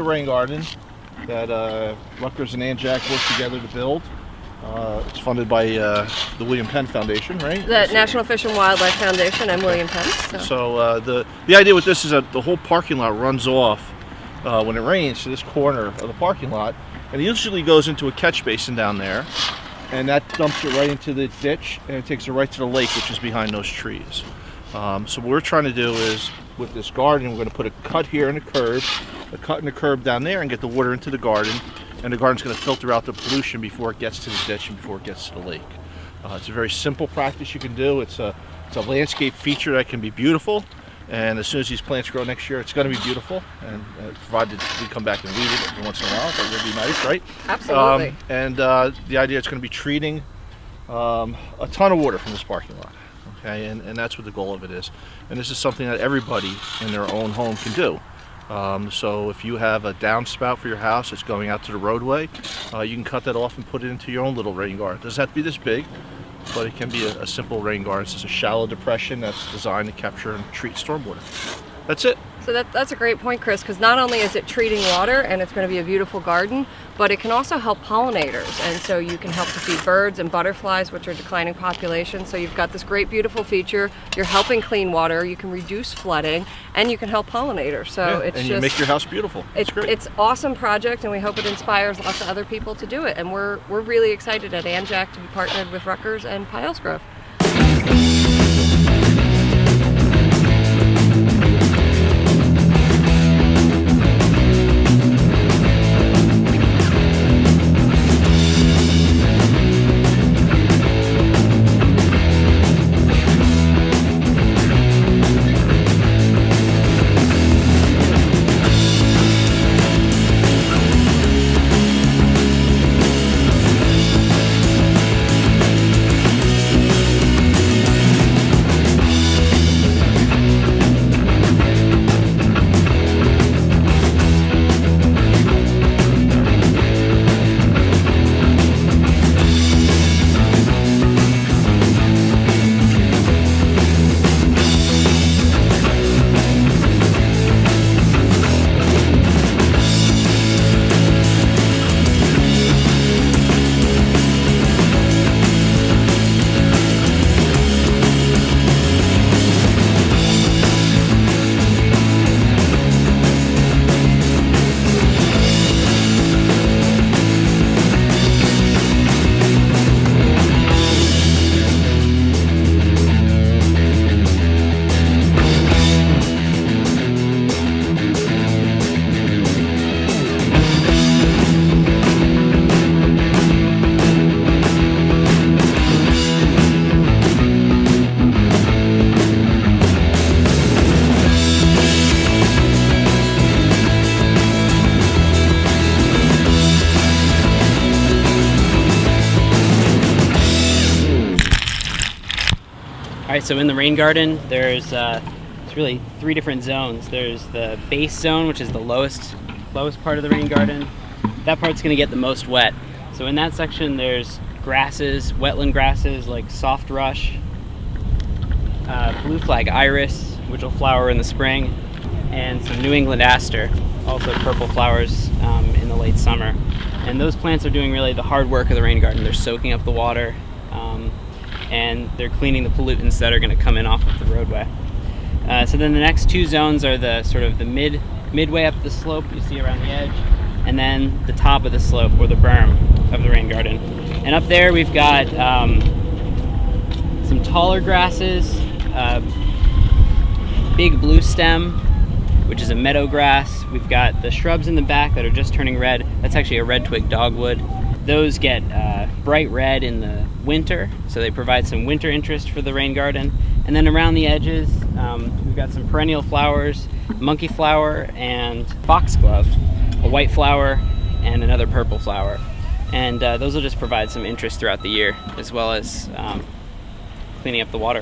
rain garden that Rutgers and ANJEC worked together to build. It's funded by the William Penn Foundation, right? The National Fish and Wildlife Foundation and William Penn. So the idea with this is that the whole parking lot runs off when it rains to this corner of the parking lot, and it usually goes into a catch basin down there, and that dumps it right into the ditch, and it takes it right to the lake, which is behind those trees. So what we're trying to do is, with this garden, we're going to put a cut here and a curb, a cut and a curb down there, and get the water into the garden, and the garden's going to filter out the pollution before it gets to the ditch and before it gets to the lake. It's a very simple practice you can do. It's a landscape feature that can be beautiful, and as soon as these plants grow next year, it's going to be beautiful, and provided we come back and weed it every once in a while, that would be nice, right? Absolutely. And the idea, it's going to be treating a ton of water from this parking lot. Okay, and that's what the goal of it is. And this is something that everybody in their own home can do. So if you have a downspout for your house that's going out to the roadway, you can cut that off and put it into your own little rain garden. It doesn't have to be this big, but it can be a simple rain garden. It's just a shallow depression that's designed to capture and treat stormwater. That's it. So that's a great point, Chris, because not only is it treating water and it's going to be a beautiful garden, but it can also help pollinators. And so you can help to feed birds and butterflies, which are declining populations. So you've got this great, beautiful feature. You're helping clean water. You can reduce flooding, and you can help pollinators. So yeah, and you make your house beautiful. It's great. It's an awesome project, and we hope it inspires lots of other people to do it. And we're really excited at ANJEC to be partnered with Rutgers and Pilesgrove. Alright, so in the rain garden, there's really 3 different zones. There's the base zone, which is the lowest part of the rain garden. That part's going to get the most wet. So in that section, there's grasses, wetland grasses like soft rush, blue flag iris, which will flower in the spring, and some New England aster, also purple flowers in the late summer. And those plants are doing really the hard work of the rain garden. They're soaking up the water, and they're cleaning the pollutants that are going to come in off of the roadway. So then the next 2 zones are the sort of the midway up the slope you see around the edge, and then the top of the slope, or the berm of the rain garden. And up there we've got some taller grasses, big blue stem, which is a meadow grass. We've got the shrubs in the back that are just turning red. That's actually a red twig dogwood. Those get bright red in the winter, so they provide some winter interest for the rain garden. And then around the edges, we've got some perennial flowers, monkey flower and foxglove, a white flower and another purple flower. And those will just provide some interest throughout the year, as well as cleaning up the water.